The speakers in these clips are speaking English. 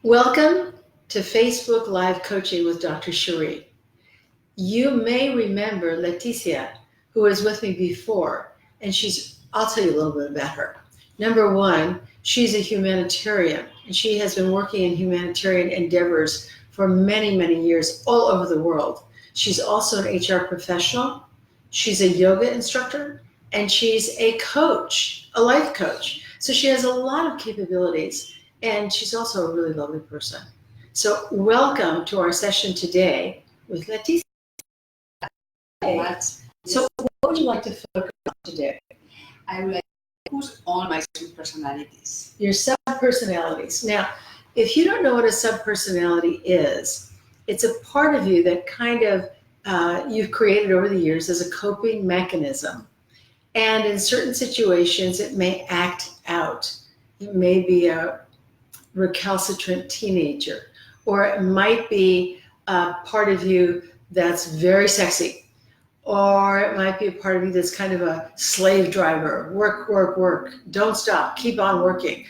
Welcome to Facebook Live Coaching with Dr. Cherie. You may remember Leticia, who was with me before, and I'll tell you a little bit about her. Number one, she's a humanitarian, and she has been working in humanitarian endeavors for many, many years all over the world. She's also an HR professional, she's a yoga instructor, and she's a coach, a life coach. So she has a lot of capabilities. And she's also a really lovely person. So welcome to our session today with Leticia. So what would you like to focus on today? I would like to focus on my subpersonalities. Your subpersonalities. Now, if you don't know what a subpersonality is, it's a part of you that kind of you've created over the years as a coping mechanism. And in certain situations, it may act out. It may be a recalcitrant teenager, or it might be a part of you that's very sexy, or it might be a part of you that's kind of a slave driver, work, work, work, don't stop, keep on working.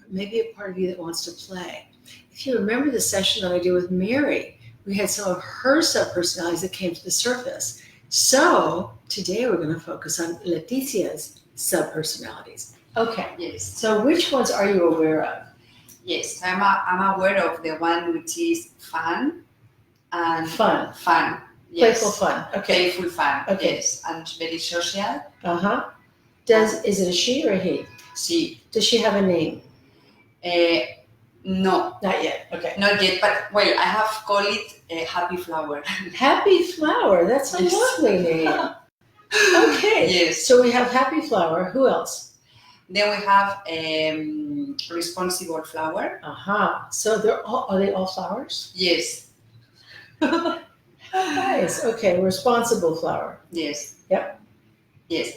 Maybe a part of you that wants to play. If you remember the session that I did with Mary, we had some of her subpersonalities that came to the surface. So today we're going to focus on Leticia's subpersonalities. Okay. Yes. So which ones are you aware of? Yes, I'm aware of the one which is fun and Fun. Yes. Playful fun. Okay. Playful fun. Okay. Yes, and very social. Is it a she or a he? She. Does she have a name? No. Not yet. Okay. Not yet, but well, I have called it Happy Flower. Happy Flower. That's a lovely name. Okay. Yes. So we have Happy Flower. Who else? Then we have Responsible Flower. So are they all flowers? Yes. Nice. Okay. Responsible Flower. Yes. Yep. Yes.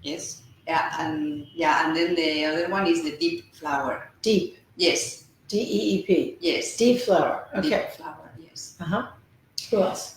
Yes. And then the other one is the Deep Flower. Deep. Yes. DEEP. Yes. Deep Flower. Okay. Deep Flower. Yes. Who else?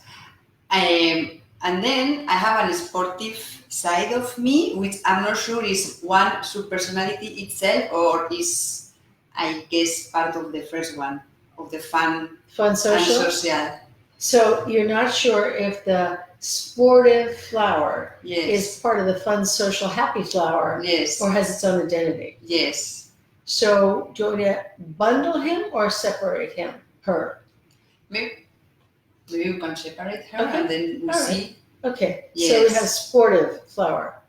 And then I have a sportive side of me, which I'm not sure is one subpersonality itself or is, I guess, part of the first one, of the fun social? And social. So you're not sure if the sportive flower is part of the fun, social, happy flower, or has its own identity? Yes. So do you want to bundle him or separate him, her? Maybe we can separate her and then we'll see. Okay. Yes. So we have sportive flower.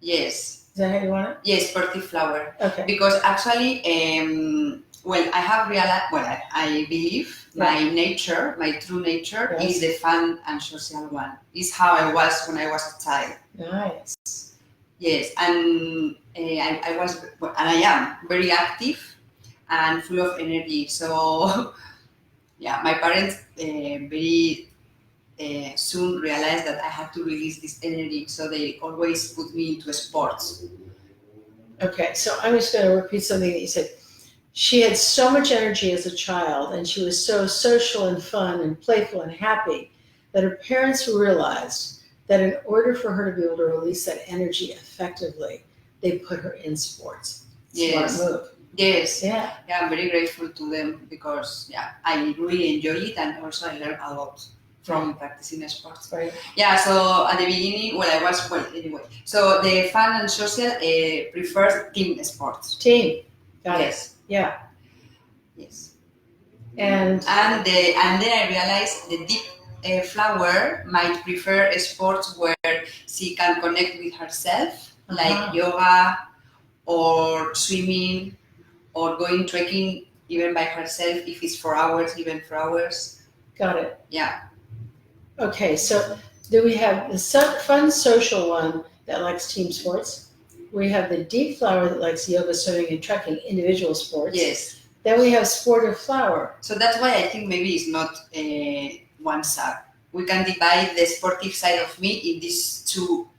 Yes. Is that how you want it? Yes, sportive flower. Okay. Because actually, I have realized, I believe my nature, my true nature is the fun and social one. It's how I was when I was a child. Nice. Yes, and I am very active and full of energy. So, my parents very soon realized that I had to release this energy. So they always put me into sports. Okay, so I'm just going to repeat something that you said. She had so much energy as a child, and she was so social and fun and playful and happy that her parents realized that in order for her to be able to release that energy effectively, they put her in sports. Yes. Smart move. Yes. Yeah, I'm very grateful to them because I really enjoy it, and also I learn a lot from practicing sports. Right. Yeah, so at the beginning, anyway. So the fun and social prefers team sports. Team. Got yes. It. Yeah. Yes. And then I realized the deep flower might prefer sports where she can connect with herself, like yoga or swimming or going trekking even by herself if it's 4 hours, even 4 hours. Got it. Yeah. Okay, so then we have the fun social one that likes team sports. We have the deep flower that likes yoga, swimming, and trekking, individual sports. Yes. Then we have sportive flower. So that's why I think maybe it's not one sub. We can divide the sportive side of me in these two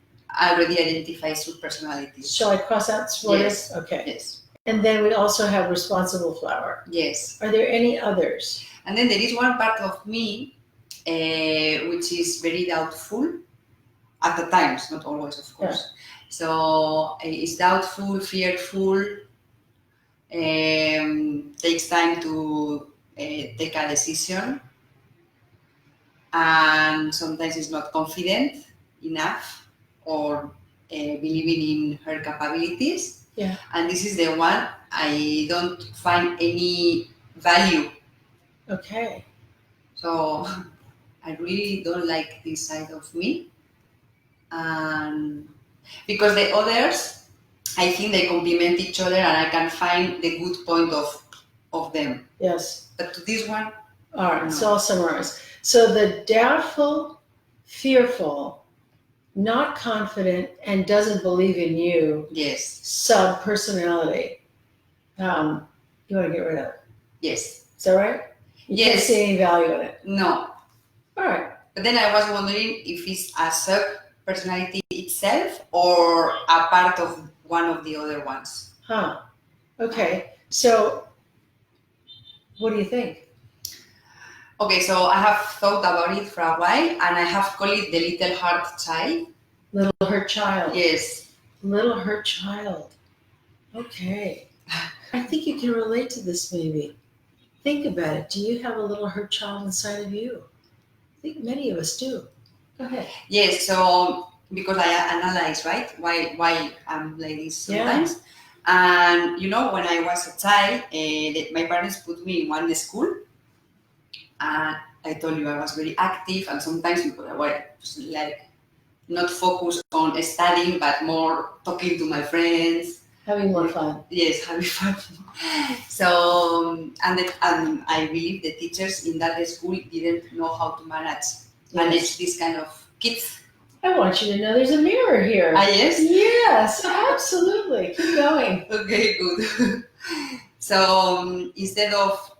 already identified subpersonalities. Shall I cross out sportive? Yes. Okay. Yes. And then we also have responsible flower. Yes. Are there any others? And then there is one part of me which is very doubtful at the times, not always, of course. Yeah. So it's doubtful, fearful, takes time to take a decision, and sometimes is not confident enough or believing in her capabilities. Yeah. And this is the one I don't find any value. Okay. So I really don't like this side of me. And because the others, I think they complement each other and I can find the good point of them. Yes. But to this one, All right. no. So I'll summarize. So the doubtful, fearful, not confident, and doesn't believe in you Yes, sub personality. You want to get rid of. yes, Is that right? You can't Yes. see any value in it. no. All right. But then I was wondering if it's a sub personality itself or a part of one of the other ones. Huh. Okay. So what do you think? Okay, so I have thought about it for a while and I have called it the little heart child. Little hurt child. Yes. Little hurt child. Okay. I think you can relate to this maybe. Think about it. Do you have a little hurt child inside of you? I think many of us do. Go ahead. Yes, so because I analyze, right, why I'm like this sometimes. And you know, when I was a child, my parents put me in one school. And I told you I was very active, and sometimes because I was like not focused on studying, but more talking to my friends. Having more fun. Yes, having fun. So, and I believe the teachers in that school didn't know how to manage this kind of kids. I want you to know there's a mirror here. Ah, yes? Yes, absolutely. Keep going. Okay, good. So, instead of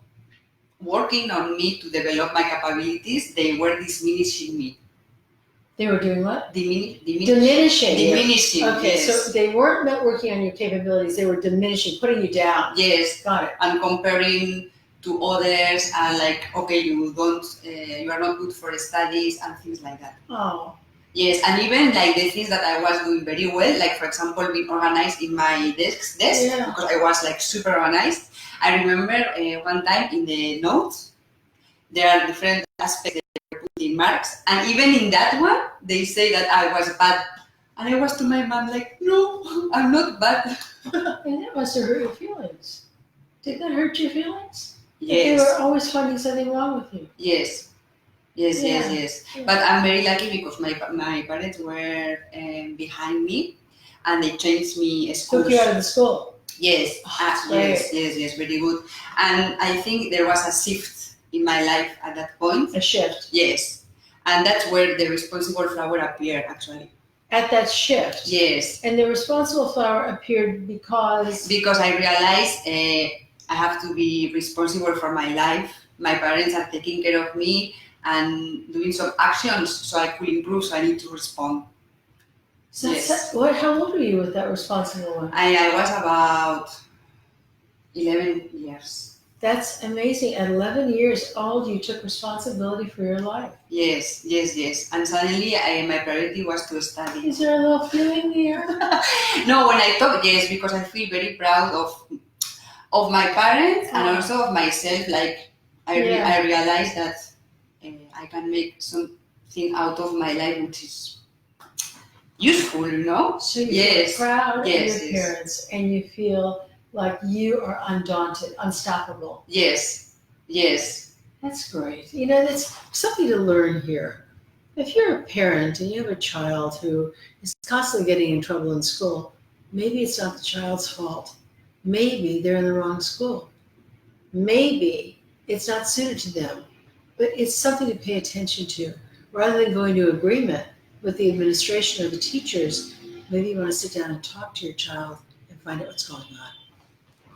working on me to develop my capabilities, they were diminishing me. They were doing what? Diminishing. Diminishing. Okay, Yes. so they weren't working on your capabilities. They were diminishing, putting you down. Yes. Got it. And comparing to others, and like, okay, you are not good for studies and things like that. Oh. Yes, and even like the things that I was doing very well, like for example, being organized in my desk because I was like super organized. I remember one time in the notes, there are different aspects that put in marks, and even in that one, they say that I was bad. And I was to my mom like, no, I'm not bad. And that must have hurt your feelings. Did that hurt your feelings? Yes. They were always finding something wrong with you. Yes. Yes. Yeah. But I'm very lucky because my parents were behind me, and they changed me schools. Took you out of the school. Yes. Yes, very good. And I think there was a shift in my life at that point. A shift. Yes. And that's where the responsible flower appeared, actually. At that shift. Yes. And the responsible flower appeared because I realized I have to be responsible for my life. My parents are taking care of me and doing some actions so I could improve, so I need to respond. So yes. How old were you with that responsible one? I was about 11 years. That's amazing. At 11 years old, you took responsibility for your life. Yes. And suddenly my priority was to study. Is there a little feeling there? No, when I talk, yes, because I feel very proud of my parents and also of myself. Like I realized that I can make something out of my life which is useful, you know? So you're proud of your parents and you feel like you are undaunted, unstoppable. Yes. That's great. You know, that's something to learn here. If you're a parent and you have a child who is constantly getting in trouble in school, maybe it's not the child's fault. Maybe they're in the wrong school. Maybe it's not suited to them. But it's something to pay attention to. Rather than going to agreement with the administration or the teachers, maybe you want to sit down and talk to your child and find out what's going on.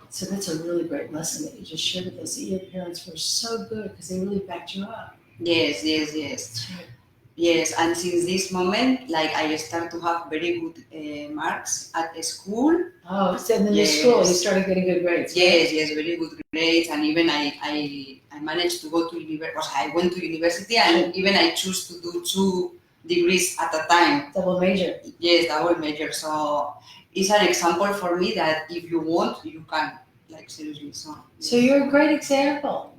So that's a really great lesson that you just shared with us. That your parents were so good because they really backed you up. Yes. Right. Yes, and since this moment, like I start to have very good marks at the school. Oh, so in the new school, you started getting good grades. Yes, very good grades, and even I managed to go to university. I went to university, and even I chose to do 2 degrees at a time. Double major. Yes, double major. So it's an example for me that if you want, you can. like seriously. So you're a great example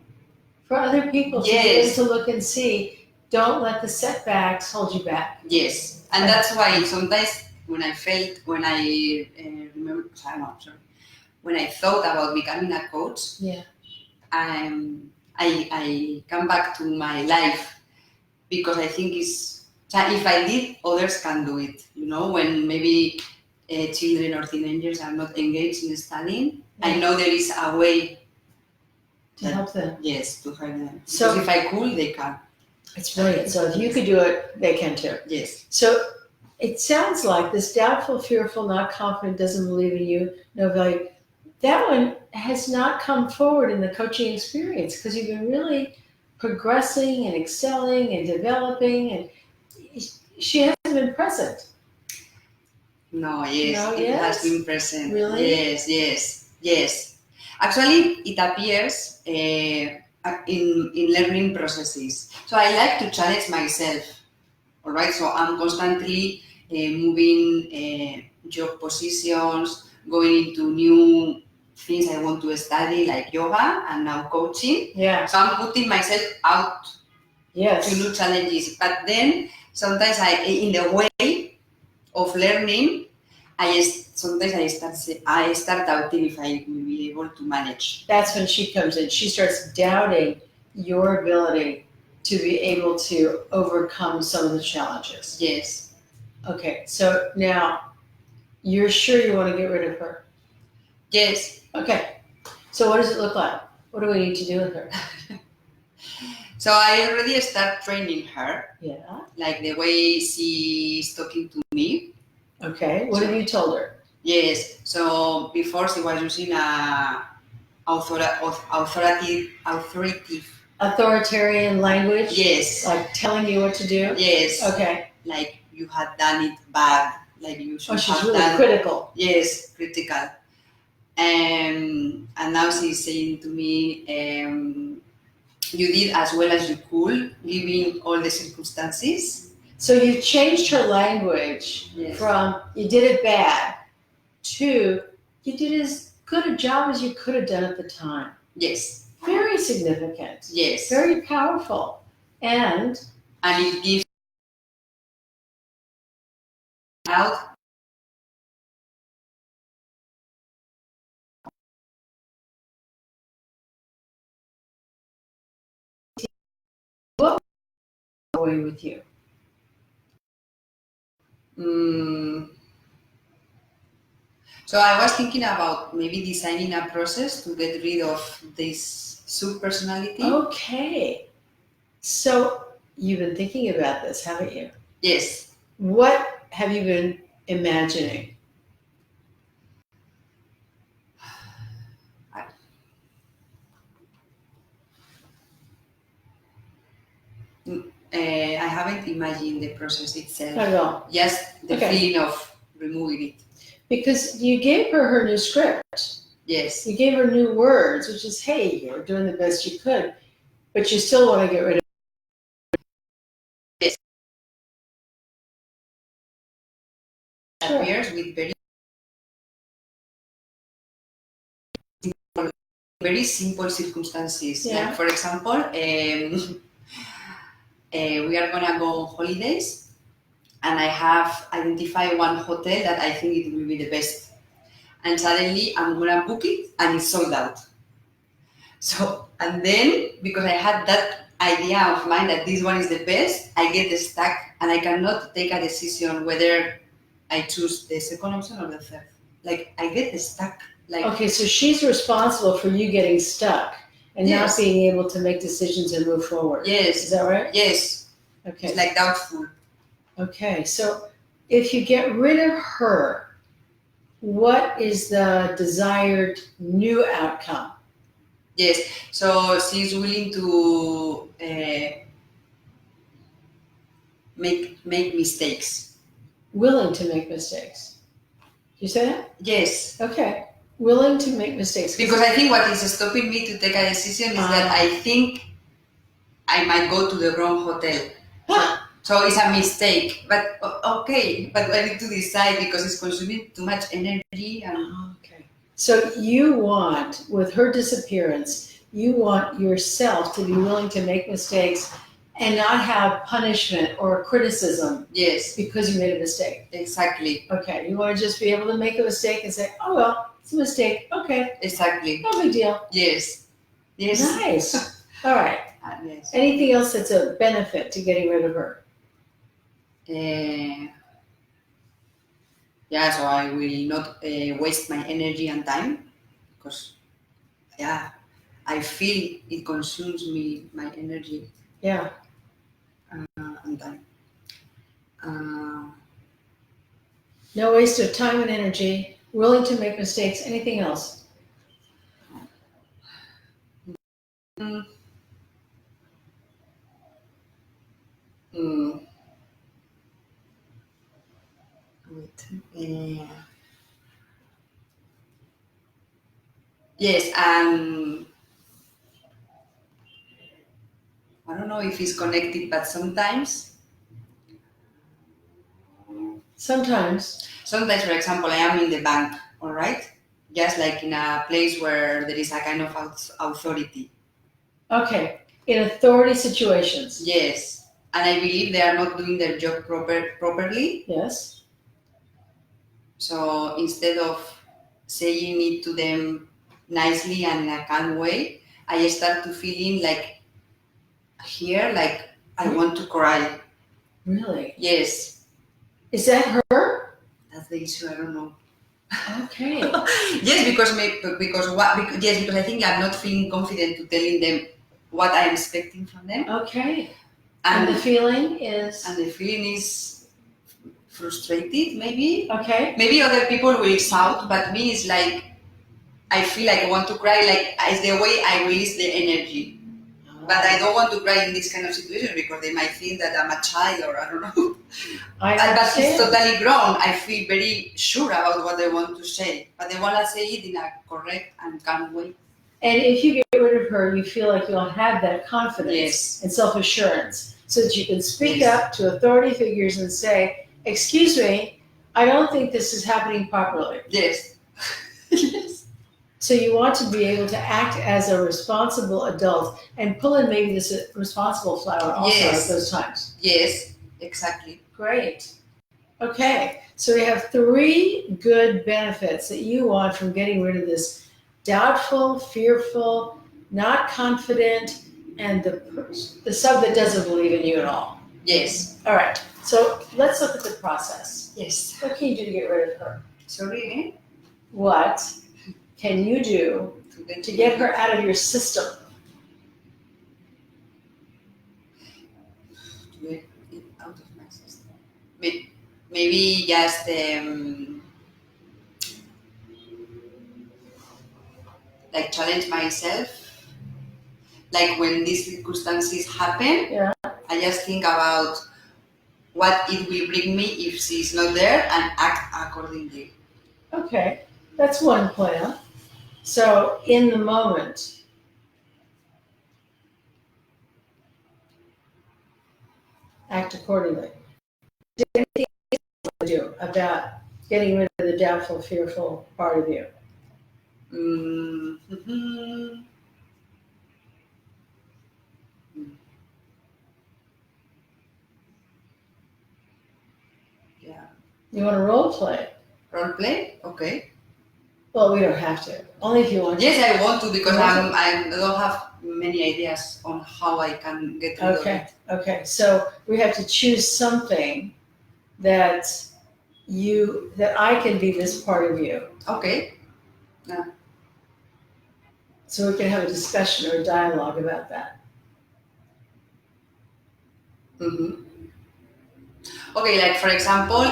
for other people to be able Yes. to look and see. Don't let the setbacks hold you back. Yes, and that's why sometimes when I remember, I don't know, sorry, when I thought about becoming a coach, Yeah. I come back to my life because I think if I did, others can do it. You know, when maybe children or teenagers are not engaged in studying, I know there is a way to help them. Yes, to help them. So because if I could, they can. It's brilliant. So if you could do it, they can too. Yes. So it sounds like this doubtful, fearful, not confident, doesn't believe in you, no value. That one has not come forward in the coaching experience because you've been really progressing and excelling and developing, and she hasn't been present. No, yes, No, it yes? has been present. Really? Yes. Actually, it appears in learning processes. So I like to challenge myself. All right, so I'm constantly moving job positions, going into new things I want to study, like yoga and now coaching. Yeah. So I'm putting myself out to new challenges. But then sometimes in the way of learning, sometimes I start doubting if I will be able to manage. That's when she comes in. She starts doubting your ability to be able to overcome some of the challenges. Yes. Okay, so now you're sure you want to get rid of her? Yes. Okay, so what does it look like? What do we need to do with her? So I already start training her. Yeah. Like the way she's talking to me. Okay, what have you told her? Yes, so before she was using a authoritarian language? Yes. Like telling you what to do? Yes. Okay. Like you had done it bad. Like you should she's have really done. Critical. Yes, critical. And now she's saying to me, you did as well as you could, given all the circumstances. So you changed her language from you did it bad to you did as good a job as you could have done at the time. Yes. Very significant. Yes. Very powerful. And it gives out. What away with you? So I was thinking about maybe designing a process to get rid of this subpersonality. Okay. So you've been thinking about this, haven't you? Yes. What have you been imagining? I haven't imagined the process itself. Not at all. Just the feeling of removing it. Because you gave her new script. Yes. You gave her new words, which is, hey, you're doing the best you could, but you still want to get rid of it. Yes. Appears with very simple circumstances. Yeah. Like, for example, we are gonna go on holidays, and I have identified one hotel that I think it will be the best. And suddenly I'm gonna book it, and it's sold out. So, and then because I had that idea of mine that this one is the best, I get stuck, and I cannot take a decision whether I choose the second option or the third. Like I get stuck. Like okay, so she's responsible for you getting stuck and not being able to make decisions and move forward. Yes. Is that right? Yes. Okay. It's like doubtful. Okay, so if you get rid of her, what is the desired new outcome? Yes, so she's willing to make mistakes. Willing to make mistakes. You say that? Yes. Okay. Willing to make mistakes. Because I think what is stopping me to take a decision is that I think I might go to the wrong hotel. So it's a mistake. But okay, but I need to decide because it's consuming too much energy. And okay. So you want, with her disappearance, you want yourself to be willing to make mistakes and not have punishment or criticism Yes, because you made a mistake. exactly. Okay, you want to just be able to make a mistake and say, oh, well, it's a mistake. Okay, Exactly. no big deal. Yes. Yes. Nice. All right. Yes. Anything else that's a benefit to getting rid of her? Yeah, so I will not waste my energy and time because, yeah, I feel it consumes me, my energy Yeah. and time. Uh, No waste of time and energy, willing to make mistakes. Anything else? mm, mm, wait. Yes, and I don't know if it's connected, but Sometimes. sometimes, for example, I am in the bank, all right? Just like in a place where there is a kind of authority. Okay. In authority situations. Yes, and I believe they are not doing their job properly. Yes. So instead of saying it to them nicely and in a calm way, I start to feeling like here, like I want to cry. Really? Yes, Is that her? that's the issue. I don't know. Okay. Yes, because what? Yes, because I think I'm not feeling confident to telling them what I'm expecting from them, Okay. And the feeling is? and the feeling is frustrated. Maybe Okay. other people will shout, but me it's like I feel like I want to cry. Like it's the way I release the energy. But I don't want to cry in this kind of situation because they might think that I'm a child or I don't know. I But it's understand. totally grown. I feel very sure about what they want to say. But they want to say it in a correct and calm way. And if you get rid of her, you feel like you'll have that confidence Yes. and self-assurance so that you can speak Yes. up to authority figures and say, excuse me, I don't think this is happening properly. Yes. Yes. So you want to be able to act as a responsible adult and pull in maybe this responsible flower also Yes. at those times. Yes, exactly. Great. Okay, so we have 3 good benefits that you want from getting rid of this doubtful, fearful, not confident, and the sub that doesn't believe in you at all. Yes. All right, so let's look at the process. Yes. What can you do to get rid of her? Sorry, eh? What can you do to get her out of your system? To get it out of my system. Maybe just like challenge myself. Like when these circumstances happen, Yeah. I just think about what it will bring me if she's not there and act accordingly. Okay, that's one plan. So in the moment, act accordingly. Is there anything else you want to do about getting rid of the doubtful, fearful part of you? Mm-hmm. Yeah. You want to role play? Role play? Okay. Well, we don't have to. Only if you want to. Yes, I want to because Okay. I don't have many ideas on how I can get rid of Okay. it. Okay. So we have to choose something that I can be this part of you. Okay. So we can have a discussion or a dialogue about that. Mm-hmm. Okay, like for example,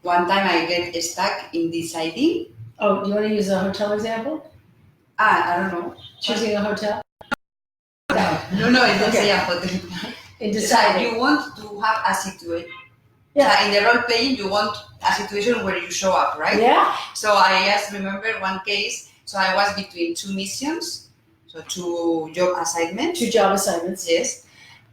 one time I get stuck in deciding. Oh, do you want to use a hotel example? I don't know. Choosing a hotel? No, it doesn't Okay. say a hotel. In So deciding. you want to have a situation. Yeah. So in the role playing, you want a situation where you show up, right? Yeah. So I just remember one case. So I was between 2 missions, so 2 job assignments. 2 job assignments. Yes.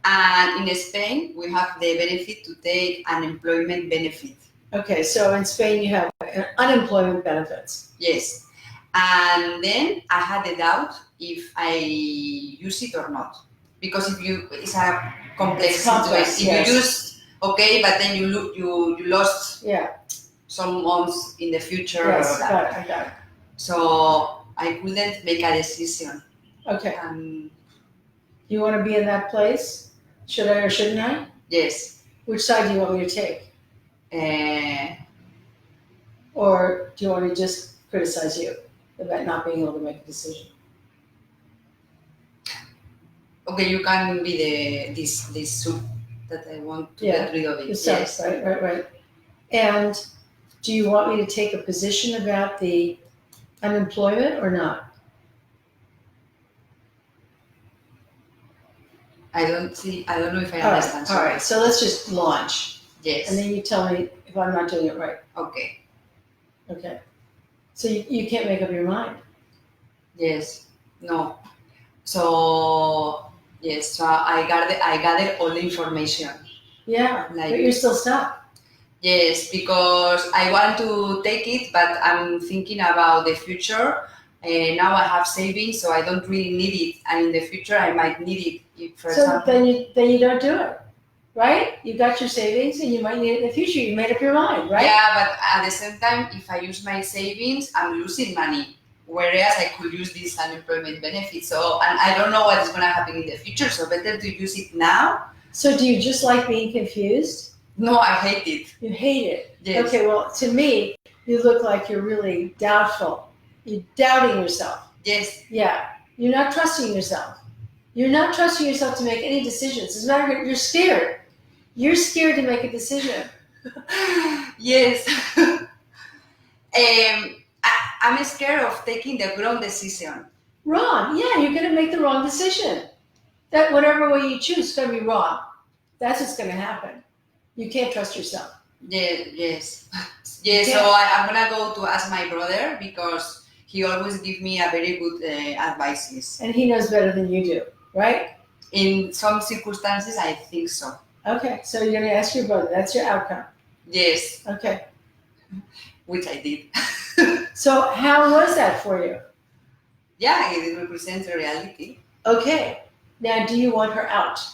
And in Spain, we have the benefit to take unemployment benefit. Okay, so in Spain you have unemployment benefits. Yes. And then I had a doubt if I use it or not. Because it's a complex It's complex, situation. If yes. you use, okay, but then you lost Yeah. some months in the future. Yes, Or that. got it, I got it. So I couldn't make a decision. Okay. Um, You want to be in that place? Should I or shouldn't I? yes. Which side do you want me to take? Or do you want me to just criticize you about not being able to make a decision? Okay, you can be this soup that I want to Yeah, get rid of it. Yourself, Yes. right. And do you want me to take a position about the unemployment or not? I don't know if I All understand. right, all right. So let's just launch. Yes. And then you tell me if I'm not doing it right. Okay. Okay. So you can't make up your mind. Yes. No. So yes. So I gathered all the information. Yeah, Like, but you're still stuck. Yes, because I want to take it, but I'm thinking about the future. Now I have savings, so I don't really need it, and in the future I might need it. If, for So example, then you don't do it, right? You got your savings and you might need it in the future. You made up your mind, right? yeah, but at the same time, if I use my savings, I'm losing money. Whereas I could use this unemployment benefit. So, and I don't know what is going to happen in the future. So better to use it now. So do you just like being confused? No, I hate it. You hate it. Yes. Okay, well, to me, you look like you're really doubtful. You're doubting yourself. Yes. Yeah. You're not trusting yourself. You're not trusting yourself to make any decisions. As a matter of fact, you're scared. You're scared to make a decision. Yes. I'm scared of taking the wrong decision. Wrong. Yeah, you're going to make the wrong decision. That whatever way you choose is going to be wrong. That's what's going to happen. You can't trust yourself. Yes. So I'm gonna go to ask my brother because he always gives me a very good advices. And he knows better than you do, right? In some circumstances, I think so. Okay, so you're going to ask your brother. That's your outcome. Yes. Okay. Which I did. So how was that for you? Yeah, it represents reality. Okay. Now, do you want her out?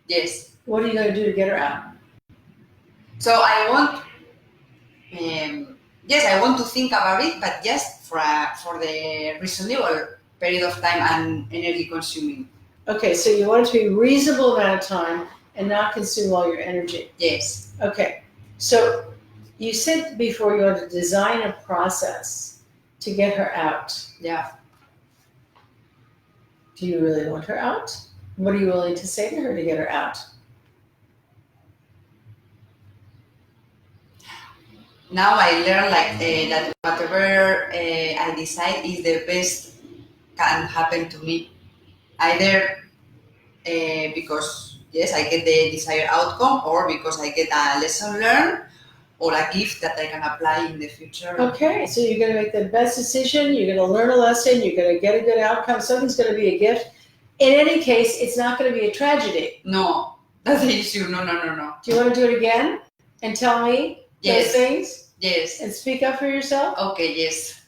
Yes. What are you going to do to get her out? So I want, I want to think about it, but just for the reasonable period of time and energy consuming. Okay, so you want it to be a reasonable amount of time and not consume all your energy. Yes. Okay, so you said before you want to design a process to get her out. Yeah. Do you really want her out? What are you willing to say to her to get her out? Now I learn that whatever I decide is the best can happen to me. Either because yes, I get the desired outcome, or because I get a lesson learned or a gift that I can apply in the future. Okay, so you're going to make the best decision. You're going to learn a lesson. You're going to get a good outcome. Something's going to be a gift. In any case, it's not going to be a tragedy. No, that's the issue. No. Do you want to do it again and tell me those things? Yes. And speak up for yourself? Okay, yes.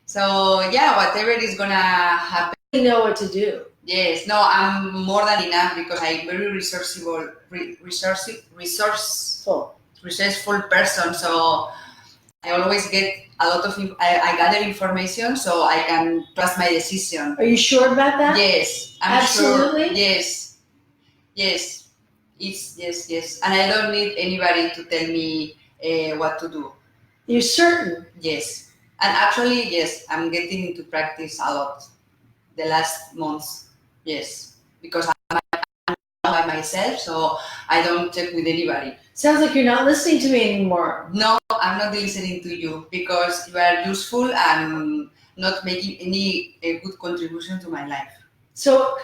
So, yeah, whatever is going to happen. You know what to do. Yes. No, I'm more than enough because I'm very resourceful person. So I always get a lot of, I gather information so I can trust my decision. Are you sure about that? Yes, I'm Absolutely? sure. Yes. Yes. And I don't need anybody to tell me what to do. You're certain? Yes. And actually, yes, I'm getting into practice a lot the last months. Yes. Because I'm by myself, so I don't check with anybody. Sounds like you're not listening to me anymore. No, I'm not listening to you because you are useful and not making any good contribution to my life. So,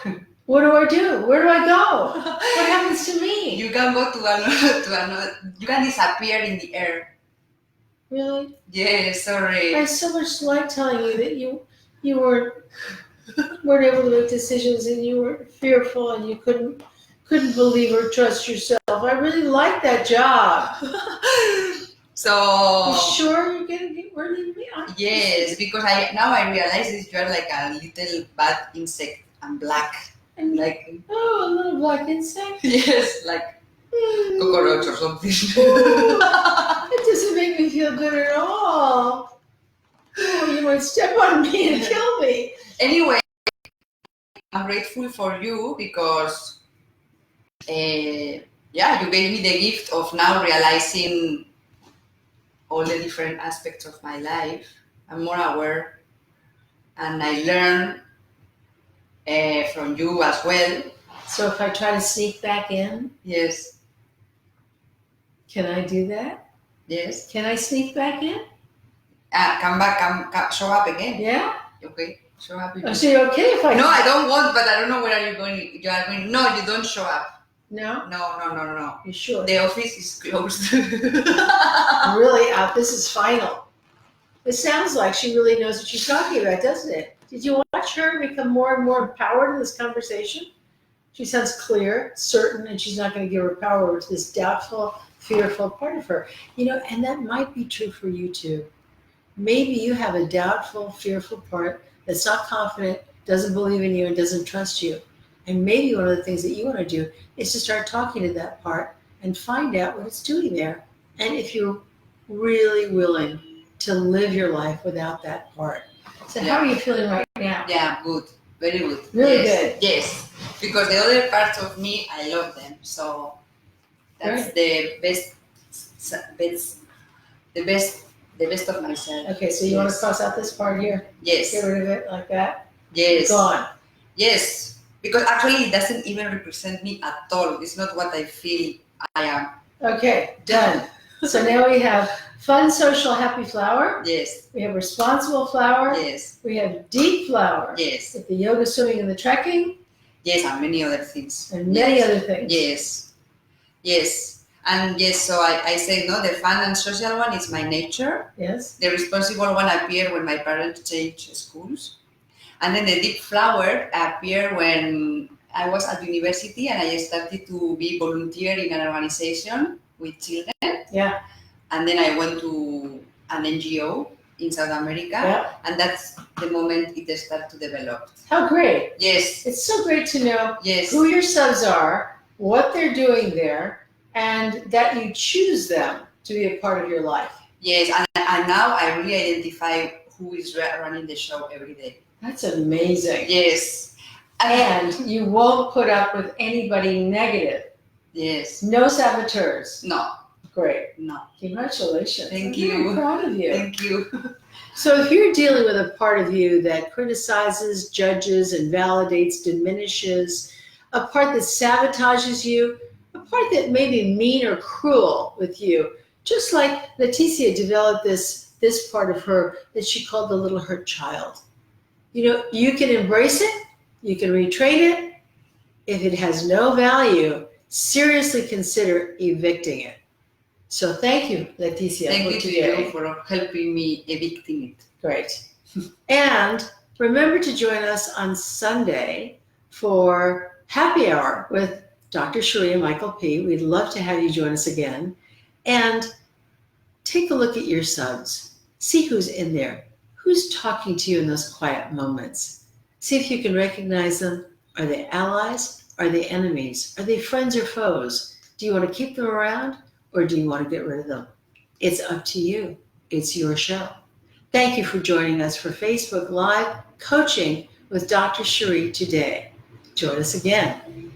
what do I do? Where do I go? What happens to me? You can go to another. You can disappear in the air. Really? Yes, sorry. I so much like telling you that you weren't able to make decisions and you were fearful and you couldn't believe or trust yourself. I really like that job. So You sure you're gonna get rid of me? yes, because I realize that you're like a little bad insect and black. And Like oh, a little black insect. yes, like cockroach or something. It doesn't make me feel good at all. Oh, you might step on me and kill me. Anyway, I'm grateful for you because yeah, you gave me the gift of now realizing all the different aspects of my life. I'm more aware, and I learn from you as well. So if I try to sneak back in, Yes, can I do that? yes. Can I sneak back in? Come back, come, show up again. Yeah? Okay, show up. Oh, so you're okay if I... No, I don't want, but I don't know where are you going. You are going. No, you don't show up. No? No. You sure? The office is closed. Really out. This is final. It sounds like she really knows what she's talking about, doesn't it? Did you watch her become more and more empowered in this conversation? She sounds clear, certain, and she's not going to give her power over to this doubtful, fearful part of her. You know, and that might be true for you too. Maybe you have a doubtful, fearful part that's not confident, doesn't believe in you, and doesn't trust you. And maybe one of the things that you want to do is to start talking to that part and find out what it's doing there. And if you're really willing to live your life without that part. So how are you feeling right now? Yeah, good. Very good. Really yes. good. Yes. Because the other parts of me, I love them. So that's the best of myself. Okay, so you want to cross out this part here? Yes. Get rid of it like that? Yes. Gone. Yes. Because actually it doesn't even represent me at all. It's not what I feel I am. Okay, done. So now we have fun, social, happy flower. Yes. We have responsible flower. Yes. We have deep flower. Yes. With the yoga, swimming, and the trekking. Yes, and many other things. And many other things. Yes. Yes. And yes, so I say, no, the fun and social one is my nature. Yes. The responsible one appeared when my parents changed schools. And then the deep flower appeared when I was at university and I started to be volunteer in an organization with children. Yeah. And then I went to an NGO in South America. Yeah. And that's the moment it started to develop. How great. Yes. It's so great to know Yes. who your subs are, what they're doing there, and that you choose them to be a part of your life. Yes, and now I really identify who is running the show every day. That's amazing. Yes. And you won't put up with anybody negative. Yes. No saboteurs. No. Great. No. Congratulations. Thank I'm you. very proud of you. Thank you. So if you're dealing with a part of you that criticizes, judges, invalidates, diminishes, a part that sabotages you, a part that may be mean or cruel with you, just like Leticia developed this part of her that she called the little hurt child. You know, you can embrace it, you can retrain it. If it has no value, seriously consider evicting it. So thank you, Leticia. Thank you to today. you for helping me evicting it. Great. And remember to join us on Sunday for happy hour with Dr. Cherie and Michael P. We'd love to have you join us again. And take a look at your subs. See who's in there. Who's talking to you in those quiet moments? See if you can recognize them. Are they allies? Are they enemies? Are they friends or foes? Do you want to keep them around or do you want to get rid of them? It's up to you. It's your show. Thank you for joining us for Facebook Live Coaching with Dr. Cherie today. Join us again.